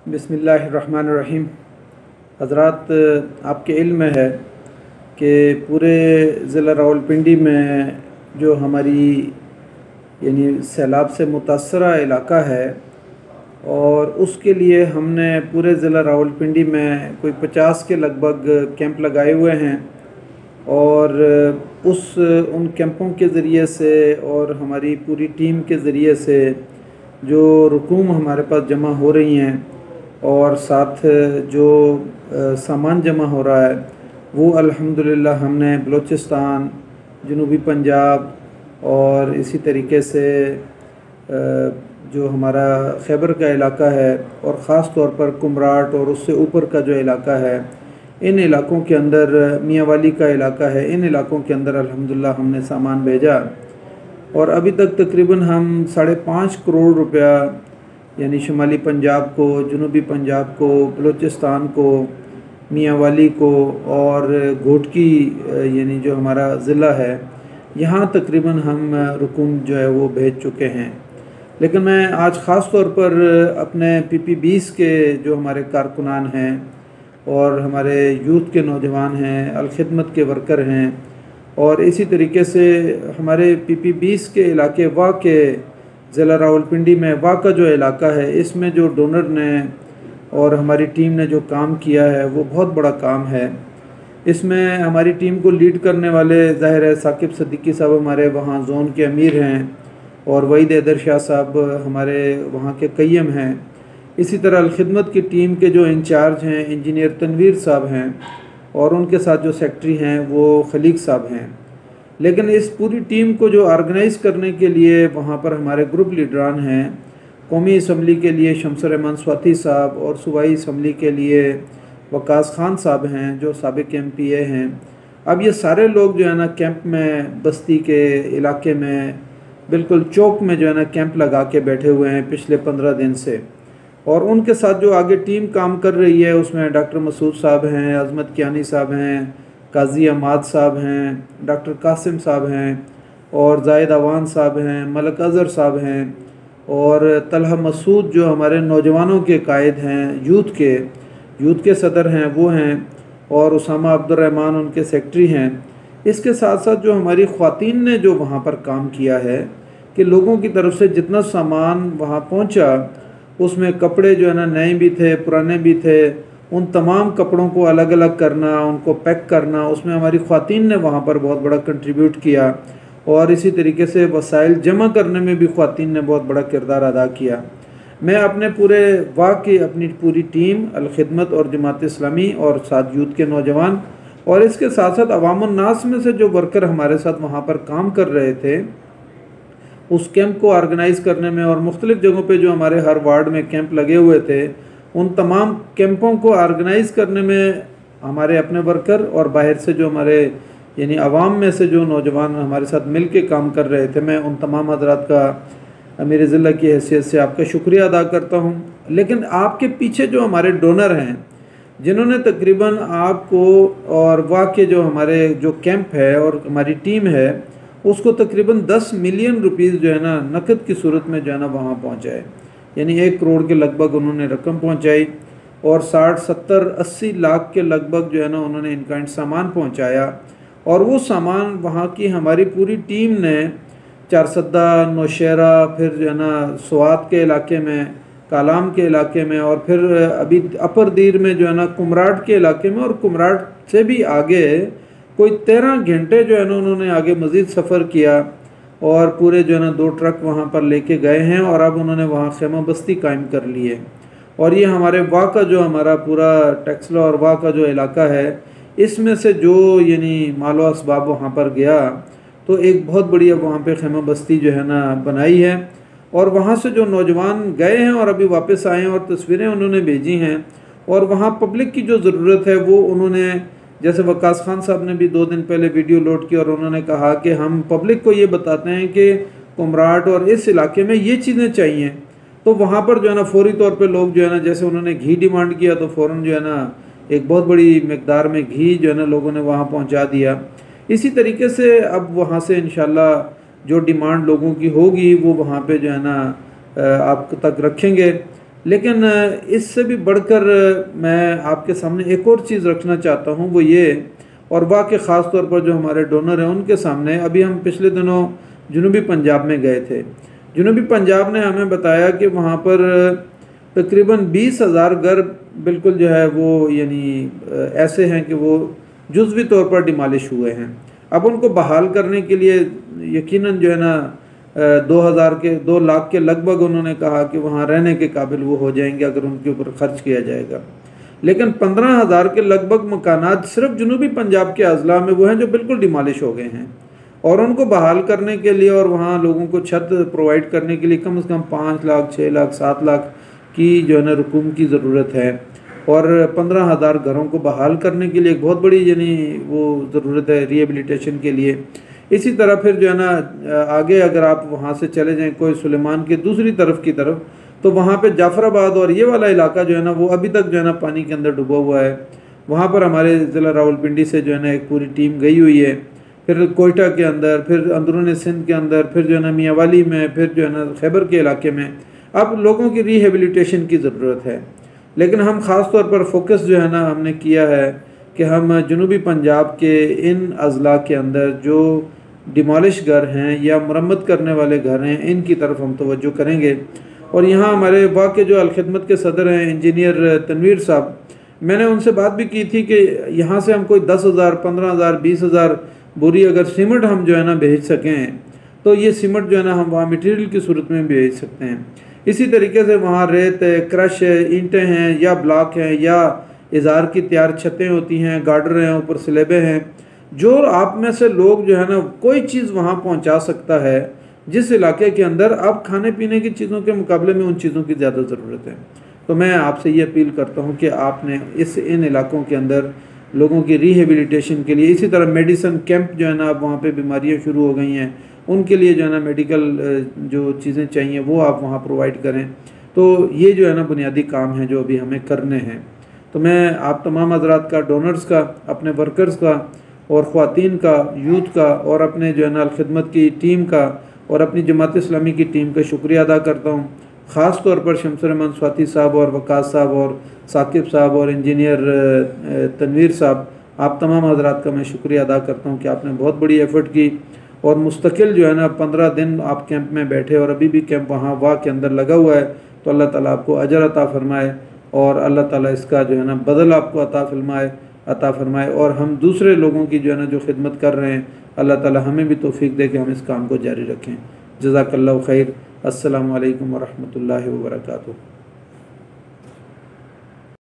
बिस्मिल्लाहिर्रहमानिर्रहीम। हज़रात, आपके इल्म में है कि पूरे ज़िला रावलपिंडी में जो हमारी यानी सैलाब से मुतासरा इलाका है, और उसके लिए हमने पूरे ज़िला रावलपिंडी में कोई 50 के लगभग कैंप लगाए हुए हैं। और उन कैंपों के ज़रिए से और हमारी पूरी टीम के ज़रिए से जो रकूम हमारे पास जमा हो रही हैं और साथ जो सामान जमा हो रहा है, वो अल्हम्दुलिल्लाह हमने बलूचिस्तान, जनूबी पंजाब और इसी तरीके से जो हमारा खैबर का इलाका है और ख़ास तौर पर कुमराट और उससे ऊपर का जो इलाका है, इन इलाक़ों के अंदर, मियांवाली का इलाका है, इन इलाक़ों के अंदर अल्हम्दुलिल्लाह हमने सामान भेजा। और अभी तक तकरीबन हम 5.5 करोड़ रुपया यानी शुमाली पंजाब को, जनूबी पंजाब को, बलूचिस्तान को, मियांवाली को और घोटकी यानी जो हमारा ज़िला है, यहाँ तकरीबन हम रकूम जो है वो भेज चुके हैं। लेकिन मैं आज ख़ास तौर पर अपने PP20 के जो हमारे कारकुनान हैं और हमारे यूथ के नौजवान हैं, अलखिदमत के वर्कर हैं, और इसी तरीके से हमारे PP20 के इलाके वाह के ज़िला रावलपिंडी में वाह का जो इलाका है, इसमें जो डोनर ने और हमारी टीम ने जो काम किया है वो बहुत बड़ा काम है। इसमें हमारी टीम को लीड करने वाले ज़ाहिर है साकिब सिद्दीकी साहब हमारे वहाँ जोन के अमीर हैं, और वहीद हैदर शाह साहब हमारे वहाँ के कय्यम हैं। इसी तरह अलखिदमत की टीम के जो इंचार्ज हैं इंजीनियर तनवीर साहब हैं, और उनके साथ जो सेक्रेटरी हैं वो खलीक साहब हैं। लेकिन इस पूरी टीम को जो ऑर्गेनाइज़ करने के लिए वहाँ पर हमारे ग्रुप लीडरान हैं, कौमी असम्बली के लिए शमसुर रहमान स्वाति साहब, और सूबाई असम्बली के लिए वकास खान साहब हैं जो साबिक MPA हैं। अब ये सारे लोग जो है ना कैंप में, बस्ती के इलाके में बिल्कुल चौक में जो है ना कैंप लगा के बैठे हुए हैं पिछले 15 दिन से। और उनके साथ जो आगे टीम काम कर रही है उसमें डॉक्टर मसूद साहब हैं, अज़मत कियानी साहब हैं, काजी अमाद साहब हैं, डॉक्टर कासिम साहब हैं, और जाहिद अवान साहब हैं, मलक अज़हर साहब हैं, और तलहा मसूद जो हमारे नौजवानों के कायद हैं, यूथ के सदर हैं वो हैं, और उसामा अब्दुर्रहमान उनके सेक्रेटरी हैं। इसके साथ साथ जो हमारी ख़वातीन ने जो वहाँ पर काम किया है कि लोगों की तरफ से जितना सामान वहाँ पहुँचा, उसमें कपड़े जो है ना नए भी थे, पुराने भी थे, उन तमाम कपड़ों को अलग अलग करना, उनको पैक करना, उसमें हमारी ख़वातीन ने वहाँ पर बहुत बड़ा कंट्रीब्यूट किया। और इसी तरीके से वसाइल जमा करने में भी ख़वातीन ने बहुत बड़ा किरदार अदा किया। मैं अपने पूरे वाह की अपनी पूरी टीम, अलखिदमत और जमात इस्लामी और साथ यूथ के नौजवान और इसके साथ साथ अवामुन्नास में से जो वर्कर हमारे साथ वहाँ पर काम कर रहे थे, उस कैंप को ऑर्गेनाइज़ करने में और मुख्तलिफ़ जगहों पे जो हमारे हर वार्ड में कैंप लगे हुए थे, उन तमाम कैंपों को ऑर्गेनाइज़ करने में हमारे अपने वर्कर और बाहर से जो हमारे यानी अवाम में से जो नौजवान हमारे साथ मिल के काम कर रहे थे, मैं उन तमाम हज़रात का मेरे ज़िला की हैसियत से आपका शुक्रिया अदा करता हूँ। लेकिन आपके पीछे जो हमारे डोनर हैं, जिन्होंने तकरीबन आपको और वाह के जो हमारे जो कैंप है और हमारी टीम है उसको तकरीबन 10 मिलियन रुपीज़ जो है ना नकद की सूरत में जो है ना वहाँ पहुँचाए, यानी 1 करोड़ के लगभग उन्होंने रकम पहुँचाई, और 60, 70, 80 लाख के लगभग जो है ना उन्होंने इन काइंड सामान पहुँचाया। और वो सामान वहाँ की हमारी पूरी टीम ने चारसद्दा, नौशहरा, फिर जो है ना स्वात के इलाके में, कालाम के इलाके में, और फिर अभी अपर दीर में जो है ना कुमराट के इलाके में, और कुमराट से भी आगे कोई 13 घंटे जो है ना उन्होंने आगे मज़ीद सफ़र किया, और पूरे जो है ना 2 ट्रक वहाँ पर लेके गए हैं, और अब उन्होंने वहाँ खेमा बस्ती कायम कर ली है। और ये हमारे वाह का जो हमारा पूरा टेक्सला और वाह का जो इलाका है, इसमें से जो यानी मालो असबाब वहाँ पर गया, तो एक बहुत बढ़िया वहाँ पे खेमा बस्ती जो है ना बनाई है। और वहाँ से जो नौजवान गए हैं और अभी वापस आए हैं और तस्वीरें उन्होंने भेजी हैं, और वहाँ पब्लिक की जो ज़रूरत है वो उन्होंने, जैसे वकास खान साहब ने भी 2 दिन पहले वीडियो लोड की और उन्होंने कहा कि हम पब्लिक को ये बताते हैं कि कुमराट और इस इलाके में ये चीज़ें चाहिए, तो वहाँ पर जो है ना फौरी तौर पे लोग जो है ना, जैसे उन्होंने घी डिमांड किया तो फ़ौरन जो है ना एक बहुत बड़ी मकदार में घी जो है ना लोगों ने वहाँ पहुँचा दिया। इसी तरीके से अब वहाँ से इंशाल्लाह जो डिमांड लोगों की होगी वो वहाँ पे जो है ना आप तक रखेंगे। लेकिन इससे भी बढ़कर मैं आपके सामने एक और चीज़ रखना चाहता हूँ, वो ये, और वाकई ख़ास तौर पर जो हमारे डोनर हैं उनके सामने, अभी हम पिछले दिनों जनूबी पंजाब में गए थे। जनूबी पंजाब ने हमें बताया कि वहाँ पर तकरीबन 20,000 घर बिल्कुल जो है वो यानी ऐसे हैं कि वो जुज़वी तौर पर डिमालिश हुए हैं। अब उनको बहाल करने के लिए यकीनन जो है ना 2 लाख के लगभग उन्होंने कहा कि वहाँ रहने के काबिल वो हो जाएंगे अगर उनके ऊपर खर्च किया जाएगा। लेकिन 15,000 के लगभग मकानात सिर्फ जनूबी पंजाब के अजला में वो हैं जो बिल्कुल डिमालिश हो गए हैं, और उनको बहाल करने के लिए और वहाँ लोगों को छत प्रोवाइड करने के लिए कम से कम 5 लाख, 6 लाख, 7 लाख की जो है ना रकूम की ज़रूरत है, और 15,000 घरों को बहाल करने के लिए एक बहुत बड़ी यानी वो ज़रूरत है रिहेबिलिटेशन के लिए। इसी तरह फिर जो है ना आगे अगर आप वहाँ से चले जाएं कोई सुलेमान की दूसरी तरफ की तरफ, तो वहाँ पे जाफराबाद और ये वाला इलाका जो है ना वो अभी तक जो है ना पानी के अंदर डूबा हुआ है। वहाँ पर हमारे ज़िला रावलपिंडी से जो है ना एक पूरी टीम गई हुई है, फिर कोयटा के अंदर, फिर अंदरून सिंध के अंदर, फिर जो है ना मियांवाली में, फिर जो है ना खैबर के इलाके में। अब लोगों की रिहेबिलिटेशन की ज़रूरत है, लेकिन हम ख़ास तौर पर फोकस जो है ना हमने किया है कि हम जनूबी पंजाब के इन अज़ला के अंदर जो डिमॉलिश घर हैं या मरम्मत करने वाले घर हैं इनकी तरफ हम तवज्जो करेंगे। और यहाँ हमारे वाक़ई जो अलखिदमत के सदर हैं इंजीनियर तनवीर साहब, मैंने उनसे बात भी की थी कि यहाँ से हम कोई 10,000, 15,000, 20,000 बोरी अगर सीमेंट हम जो है ना भेज सकें तो ये सीमेंट जो है ना हम वहाँ मटेरियल की सूरत में भी भेज सकते हैं। इसी तरीके से वहाँ रेत है, क्रश है, ईंटें हैं या ब्लॉक हैं या इज़ार की तैयार छतें होती हैं, गार्डर हैं, ऊपर स्लेबें हैं, जो आप में से लोग जो है ना कोई चीज़ वहाँ पहुँचा सकता है जिस इलाके के अंदर अब खाने पीने की चीज़ों के मुकाबले में उन चीज़ों की ज़्यादा ज़रूरत है। तो मैं आपसे ये अपील करता हूँ कि आपने इन इलाकों के अंदर लोगों की रिहेबिलिटेशन के लिए, इसी तरह मेडिसिन कैंप जो है ना अब वहाँ पे बीमारियाँ शुरू हो गई हैं, उनके लिए जो है ना मेडिकल जो चीज़ें चाहिए वो आप वहाँ प्रोवाइड करें। तो ये जो है ना बुनियादी काम हैं जो अभी हमें करने हैं। तो मैं आप तमाम हज़रात का, डोनर्स का, अपने वर्कर्स का और ख़वातीन का, यूथ का और अपने जो है ना खिदमत की टीम का और अपनी जमात इस्लामी की टीम का शुक्रिया अदा करता हूँ। ख़ास तौर पर शमस रहमान स्वाति साहब और वकास साहब और साकिब साहब और इंजीनियर तनवीर साहब, आप तमाम हज़रात का मैं शुक्रिया अदा करता हूँ कि आपने बहुत बड़ी एफ़र्ट की और मुस्तकिल जो है ना 15 दिन आप कैंप में बैठे और अभी भी कैंप वहाँ वाह के अंदर लगा हुआ है। तो अल्लाह ताला आपको अजर अता फ़रमाए और अल्लाह ताला इसका जो है ना बदल आपको अता फ़रमाए और हम दूसरे लोगों की जो है ना जो खिदमत कर रहे हैं अल्लाह ताला हमें भी तौफीक दे कि हम इस काम को जारी रखें। जज़ाकल्लाहु खैर। अस्सलामु अलैकुम व रहमतुल्लाहि व बरकातुहू।